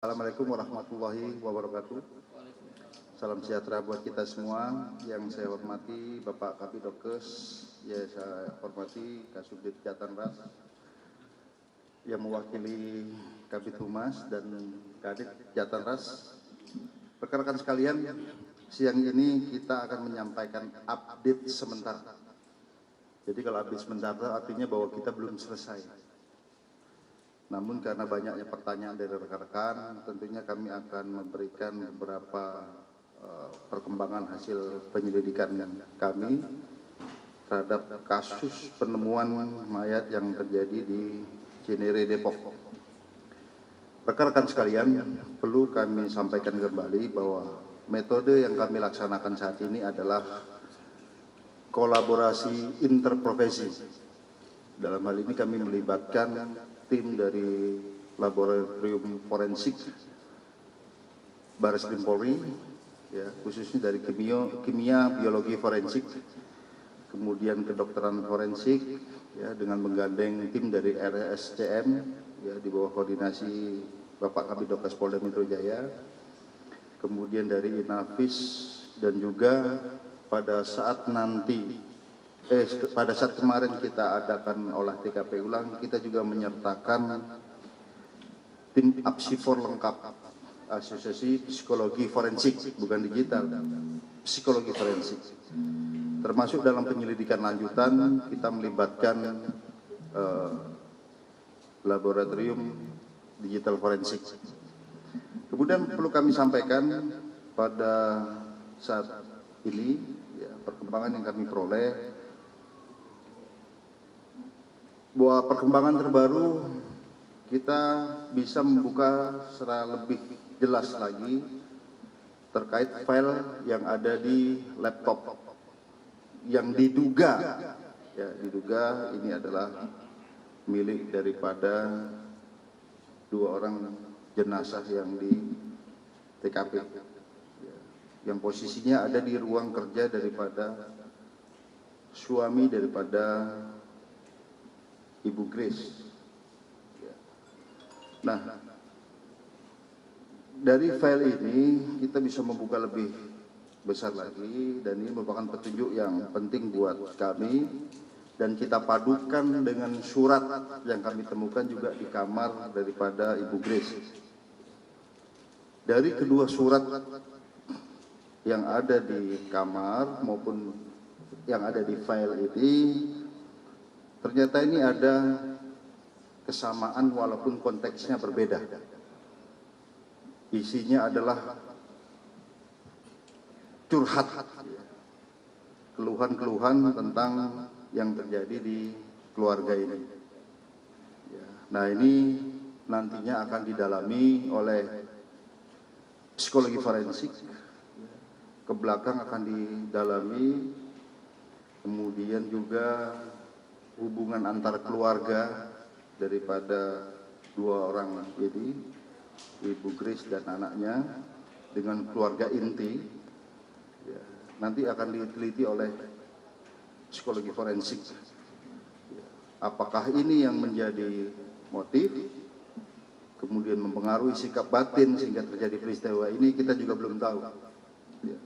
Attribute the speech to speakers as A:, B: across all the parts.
A: Assalamualaikum warahmatullahi wabarakatuh. Salam sejahtera buat kita semua. Yang saya hormati Bapak Kabidokes, ya saya hormati Kasubdit Jatanras yang mewakili Kabid Humas dan Kadit Jatanras. Rekan-rekan sekalian, siang ini kita akan menyampaikan update sementara. Jadi kalau update sementara artinya bahwa kita belum selesai. Namun karena banyaknya pertanyaan dari rekan-rekan, tentunya kami akan memberikan beberapa perkembangan hasil penyelidikan kami terhadap kasus penemuan mayat yang terjadi di Cinere, Depok. Rekan-rekan sekalian, perlu kami sampaikan kembali bahwa metode yang kami laksanakan saat ini adalah kolaborasi interprofesi. Dalam hal ini kami melibatkan tim dari laboratorium forensik Baris Krim Polri, ya, khususnya dari kimia biologi forensik, kemudian kedokteran forensik, ya, dengan menggandeng tim dari RSCM, ya, di bawah koordinasi Bapak Kabidokes Polda Metro Jaya, kemudian dari Inavis, dan juga pada saat kemarin kita adakan olah TKP ulang, kita juga menyertakan tim Apsifor lengkap, Asosiasi Psikologi Forensik, bukan digital, psikologi forensik. Termasuk dalam penyelidikan lanjutan kita melibatkan laboratorium digital forensik. Kemudian perlu kami sampaikan pada saat ini, ya, perkembangan yang kami peroleh, bahwa perkembangan terbaru kita bisa membuka secara lebih jelas lagi terkait file yang ada di laptop yang diduga ini adalah milik daripada dua orang jenazah yang di TKP, yang posisinya ada di ruang kerja daripada suami daripada Ibu Grace. Nah, dari file ini kita bisa membuka lebih besar lagi, dan ini merupakan petunjuk yang penting buat kami, dan kita padukan dengan surat yang kami temukan juga di kamar daripada Ibu Grace. Dari kedua surat yang ada di kamar maupun yang ada di file ini, ternyata ini ada kesamaan walaupun konteksnya berbeda. Isinya adalah curhat, keluhan-keluhan tentang yang terjadi di keluarga ini. Nah, ini nantinya akan didalami oleh psikologi forensik, ke belakang akan didalami, kemudian juga hubungan antar keluarga daripada dua orang ini, Ibu Grace dan anaknya, dengan keluarga inti, ya, nanti akan diteliti oleh psikologi forensik. Apakah ini yang menjadi motif, kemudian mempengaruhi sikap batin sehingga terjadi peristiwa ini, kita juga belum tahu. Ya.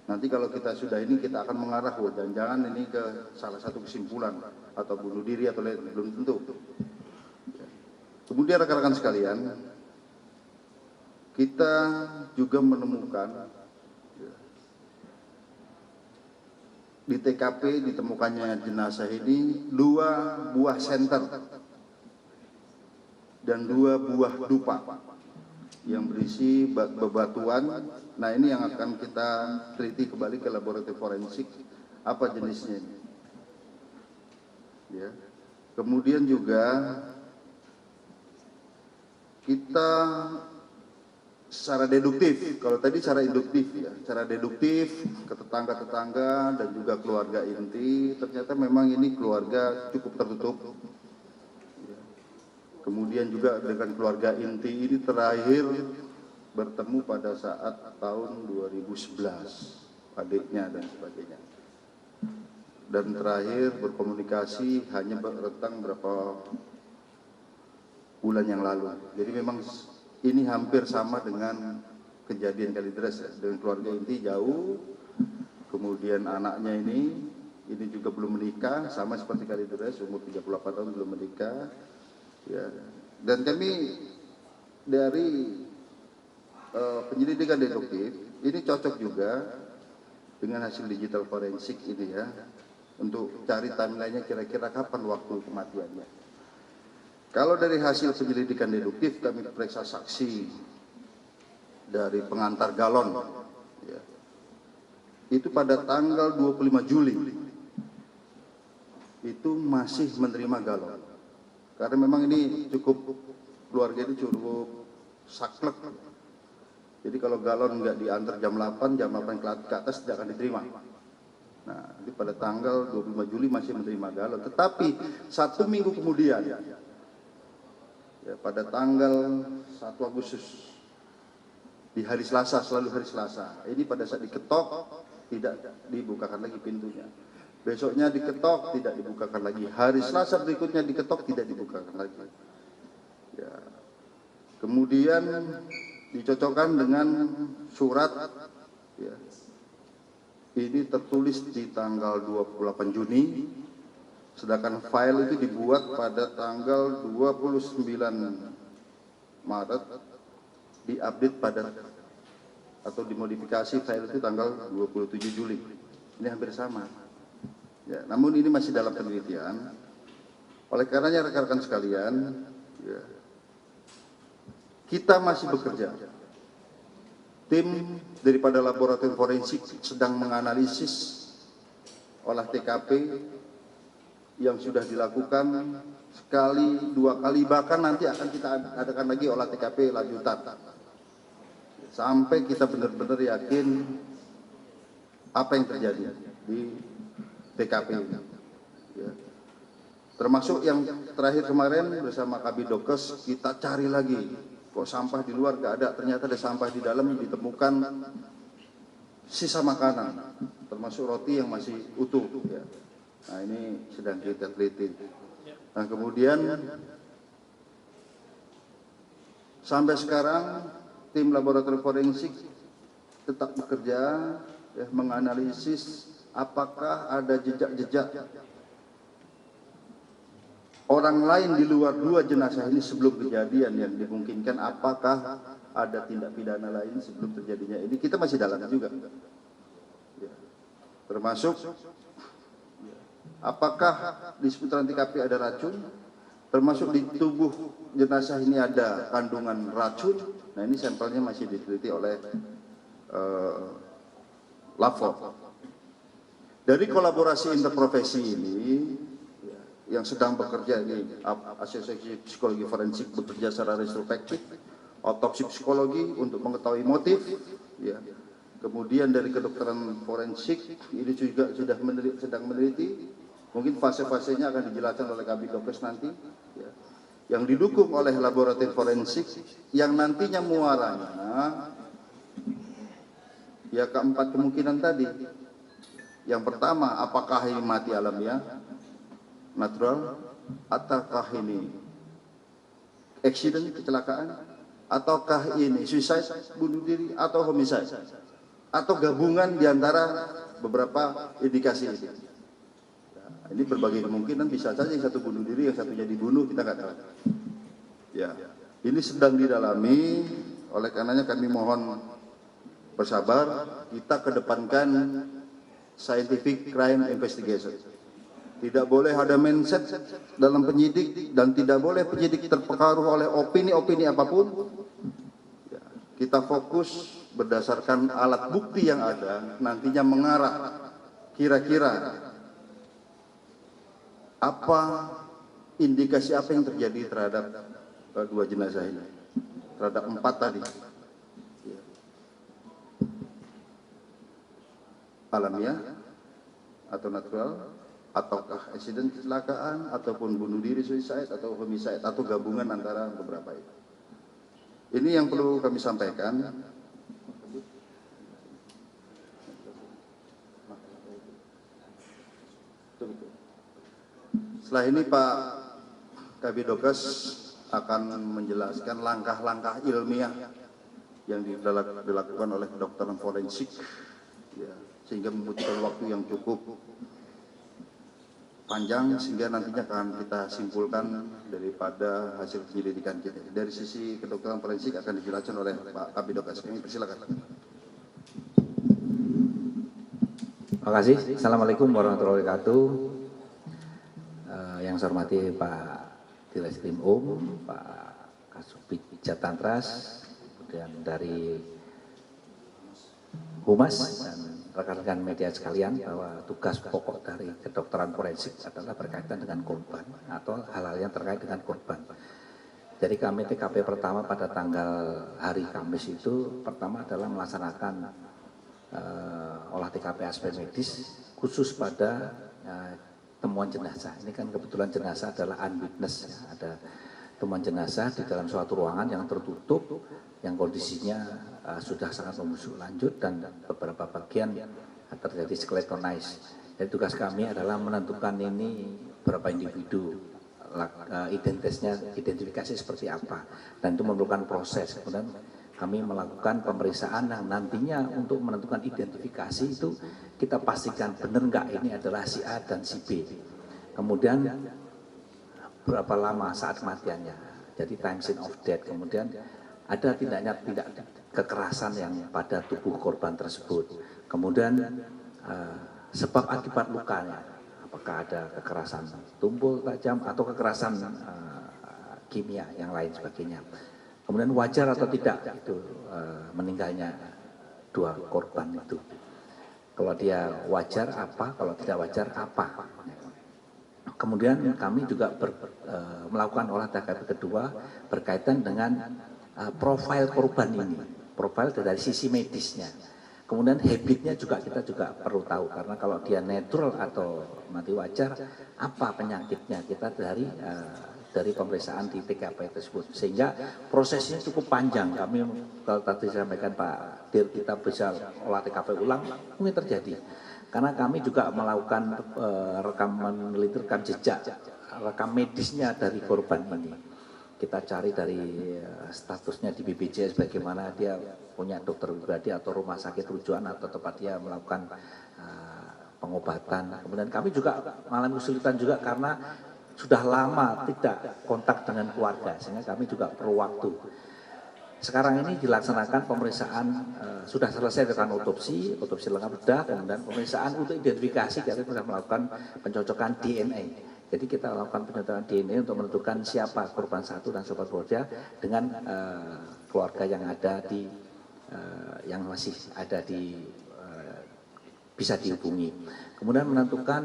A: Nanti kalau kita sudah ini, kita akan mengarah, dan jangan ini ke salah satu kesimpulan atau bunuh diri atau lain, belum tentu. Kemudian rekan-rekan sekalian, kita juga menemukan di TKP ditemukannya jenazah ini 2 buah senter dan 2 buah dupa yang berisi bebatuan. Nah, ini yang akan kita teliti kembali ke laboratorium forensik, apa jenisnya ini. Ya. Kemudian juga kita secara deduktif, kalau tadi secara induktif, ya, secara deduktif ke tetangga-tetangga dan juga keluarga inti, ternyata memang ini keluarga cukup tertutup. Kemudian juga dengan keluarga inti ini terakhir bertemu pada saat tahun 2011, adiknya dan sebagainya. Dan terakhir berkomunikasi hanya bertang berapa bulan yang lalu. Jadi memang ini hampir sama dengan kejadian Kalideres ya, dengan keluarga inti jauh, kemudian anaknya ini juga belum menikah, sama seperti Kalideres, umur 38 tahun belum menikah, ya. Dan kami dari penyelidikan deduktif ini cocok juga dengan hasil digital forensik ini ya, untuk cari timeline-nya kira-kira kapan waktu kematiannya. Kalau dari hasil penyelidikan deduktif kami periksa saksi dari pengantar galon ya, itu pada tanggal 25 Juli itu masih menerima galon, karena memang ini cukup, keluarga itu cukup saklek. Jadi kalau galon nggak diantar jam 8 ke atas tidak akan diterima. Nah, ini pada tanggal 25 Juli masih menerima galon. Tetapi 1 minggu kemudian, ya, pada tanggal 1 Agustus, di hari Selasa, selalu hari Selasa, ini pada saat diketok, tidak dibukakan lagi pintunya. Besoknya diketok, tidak dibukakan lagi. Hari Selasa berikutnya diketok, tidak dibukakan lagi. Ya. Kemudian dicocokkan dengan surat ya, ini tertulis di tanggal 28 Juni, sedangkan file itu dibuat pada tanggal 29 Maret, diupdate pada atau dimodifikasi file itu tanggal 27 Juli. Ini hampir sama ya, namun ini masih dalam penelitian. Oleh karenanya rekan-rekan sekalian ya, kita masih bekerja. Tim daripada laboratorium forensik sedang menganalisis olah TKP yang sudah dilakukan sekali, 2 kali, bahkan nanti akan kita adakan lagi olah TKP lanjutan. Sampai kita benar-benar yakin apa yang terjadi di TKP ini. Ya. Termasuk yang terakhir kemarin bersama Kabidokes kita cari lagi. Kok sampah di luar gak ada, ternyata ada sampah di dalam, ditemukan sisa makanan, termasuk roti yang masih utuh. Ya. Nah ini sedang kita teliti. Nah kemudian sampai sekarang tim laboratorium forensik tetap bekerja ya, menganalisis apakah ada jejak-jejak orang lain di luar 2 jenazah ini sebelum kejadian yang dimungkinkan, apakah ada tindak pidana lain sebelum terjadinya ini, kita masih dalam juga ya. Termasuk apakah di seputaran TKP ada racun, termasuk di tubuh jenazah ini ada kandungan racun. Nah ini sampelnya masih diteliti oleh Lapor. Dari kolaborasi interprofesi ini yang sedang bekerja ini, Asosiasi Psikologi Forensik bekerja secara retrospektif, otopsi psikologi untuk mengetahui motif, ya. Kemudian dari kedokteran forensik ini juga sudah sedang meneliti, mungkin fase-fasenya akan dijelaskan oleh Kabidokes nanti, ya. Yang didukung oleh laboratorium forensik, yang nantinya muaranya, ya keempat kemungkinan tadi. Yang pertama, apakah ini mati alamiah, natural, ataukah ini accident, kecelakaan, ataukah ini suicide, bunuh diri, atau homicide, atau gabungan diantara beberapa indikasi ini. Nah, ini berbagai kemungkinan, bisa saja yang satu bunuh diri, yang satunya dibunuh, kita nggak tahu. Ya, ini sedang didalami, oleh karenanya kami mohon bersabar, kita kedepankan scientific crime investigation. Tidak boleh ada mindset dalam penyidik, dan tidak boleh penyidik terpengaruh oleh opini-opini apapun. Ya, kita fokus berdasarkan alat bukti yang ada, nantinya mengarah kira-kira apa indikasi apa yang terjadi terhadap 2 jenazah ini, terhadap 4 tadi. Ya. Alamiah atau natural, ataukah accident, kecelakaan, ataupun bunuh diri, suicide, atau homicide, atau gabungan antara beberapa itu. Ini yang perlu kami sampaikan. Setelah ini Pak Kabidokes akan menjelaskan langkah-langkah ilmiah yang dilakukan oleh kedokteran forensik, ya, sehingga membutuhkan waktu yang cukup panjang sehingga nantinya akan kita simpulkan daripada hasil penyelidikan kita. Dari sisi kedokteran forensik akan dijelaskan oleh Pak Kabidok SPMI. Persilakan.
B: Terima kasih. Assalamualaikum warahmatullahi wabarakatuh. Yang saya hormati Pak Direskrim Pak Kasubit Jatantras, kemudian dari Humas dan rekan-rekan media sekalian, bahwa tugas pokok dari kedokteran forensik adalah berkaitan dengan korban atau hal-hal yang terkait dengan korban. Jadi kami TKP pertama pada tanggal hari Kamis itu pertama adalah melaksanakan olah TKP aspek medis khusus pada temuan jenazah. Ini kan kebetulan jenazah adalah unwitness, ya. Ada temuan jenazah di dalam suatu ruangan yang tertutup, yang kondisinya sudah sangat membusuk lanjut dan beberapa bagian terjadi skeletonise. Jadi tugas kami adalah menentukan ini berapa individu, identifikasi seperti apa, dan itu memerlukan proses. Kemudian kami melakukan pemeriksaan yang nantinya untuk menentukan identifikasi itu kita pastikan benar enggak ini adalah si A dan si B. Kemudian berapa lama saat kematiannya, jadi time scene of death. Kemudian ada tidak kekerasan yang pada tubuh korban tersebut. Kemudian sebab akibat lukanya, apakah ada kekerasan tumpul tajam atau kekerasan kimia yang lain sebagainya. Kemudian wajar atau tidak itu meninggalnya dua korban itu. Kalau dia wajar apa, kalau tidak wajar apa. Kemudian kami juga melakukan olah TKP kedua berkaitan dengan profil korban ini, profil dari sisi medisnya. Kemudian habitnya juga kita juga perlu tahu, karena kalau dia natural atau mati wajar, apa penyakitnya kita dari pemeriksaan di TKP tersebut. Sehingga prosesnya cukup panjang. Kami kalau tadi sampaikan Pak Dir, kita bisa olah TKP ulang, mungkin terjadi. Karena kami juga melakukan meneliti rekam jejak, rekam medisnya dari korban ini. Kita cari dari statusnya di BPJS, bagaimana dia punya dokter pribadi atau rumah sakit rujukan atau tempat dia melakukan pengobatan. Kemudian kami juga mengalami kesulitan juga karena sudah lama tidak kontak dengan keluarga, sehingga kami juga perlu waktu. Sekarang ini dilaksanakan pemeriksaan, sudah selesai dengan otopsi lengkap sudah, kemudian pemeriksaan untuk identifikasi, kita sudah melakukan pencocokan DNA. Jadi kita lakukan pencocokan DNA untuk menentukan siapa korban satu dan sobat keluarga dengan keluarga yang ada di yang masih ada di bisa dihubungi. Kemudian menentukan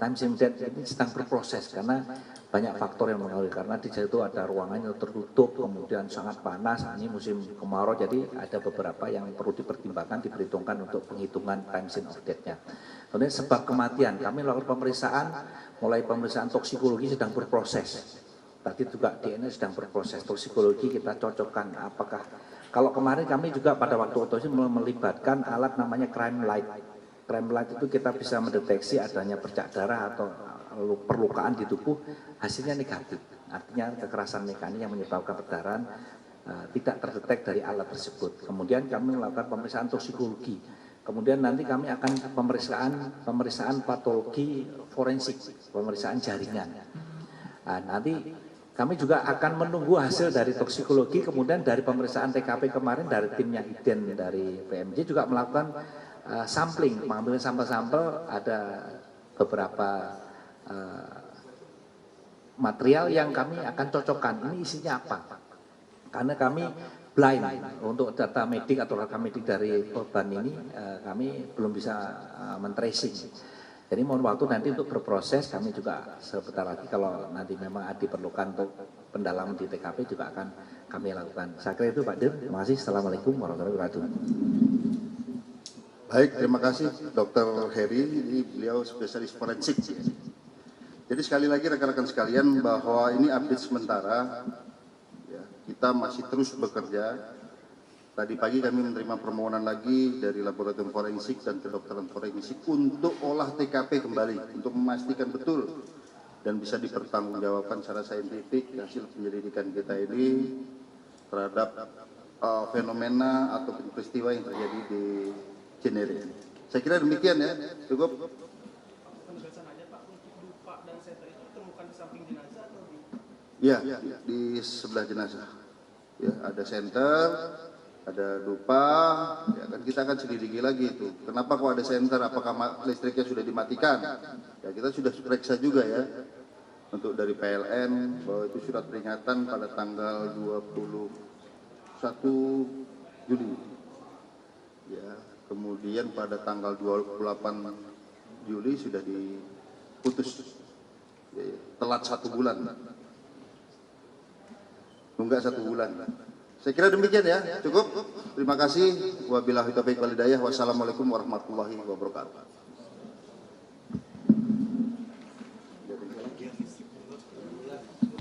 B: time scene death ini sedang berproses karena banyak faktor yang mengaruhi, karena di situ ada ruangan yang tertutup, kemudian sangat panas, ini musim kemarau, jadi ada beberapa yang perlu dipertimbangkan, diperhitungkan untuk penghitungan time scene of death-nya. Kemudian sebab kematian, kami melakukan pemeriksaan, mulai pemeriksaan toksikologi sedang berproses. Tadi juga DNA sedang berproses, toksikologi kita cocokkan apakah, kalau kemarin kami juga pada waktu otopsi melibatkan alat namanya crime light. Crime light itu kita bisa mendeteksi adanya bercak darah atau perlukaan di tubuh, hasilnya negatif. Artinya kekerasan mekanik yang menyebabkan perdarahan tidak terdetek dari alat tersebut. Kemudian kami melakukan pemeriksaan toksikologi. Kemudian nanti kami akan pemeriksaan patologi forensik, pemeriksaan jaringan. Nanti kami juga akan menunggu hasil dari toksikologi, kemudian dari pemeriksaan TKP kemarin dari timnya IDEN dari PMJ juga melakukan sampling, mengambil sampel-sampel, ada beberapa material yang kami akan cocokkan, ini isinya apa. Karena kami blind untuk data medik atau rekam medik dari korban ini, kami belum bisa men-tracing. Jadi mohon waktu nanti untuk berproses, kami juga sebentar lagi kalau nanti memang diperlukan untuk pendalaman di TKP juga akan kami lakukan. Saya kira itu Pak Dir, terima kasih. Assalamualaikum warahmatullahi wabarakatuh.
A: Baik, terima kasih Dr. Heri, ini beliau spesialis forensik. Jadi sekali lagi rekan-rekan sekalian bahwa ini update sementara, ya, kita masih terus bekerja. Tadi pagi kami menerima permohonan lagi dari laboratorium forensik dan kedokteran forensik untuk olah TKP kembali, untuk memastikan betul dan bisa dipertanggungjawabkan secara saintifik hasil penyelidikan kita ini terhadap fenomena atau peristiwa yang terjadi di Cinere. Saya kira demikian ya, cukup.
C: Penegasan aja Pak, untuk dupa dan senter itu ditemukan di samping jenazah atau di?
A: Ya, di sebelah jenazah. Ya, ada senter, ada dupa, ya kan kita akan selidiki lagi itu. Kenapa kok ada senter? Apakah listriknya sudah dimatikan? Ya kita sudah periksa juga ya. Untuk dari PLN bahwa itu surat peringatan pada tanggal 21 Juli. Ya, kemudian pada tanggal 28 Juli sudah diputus. Ya, telat 1 bulan. Nunggak 1 bulan. Saya kira demikian ya, cukup. Terima kasih. Wabillahi taufiq wal hidayah. Wassalamualaikum warahmatullahi wabarakatuh.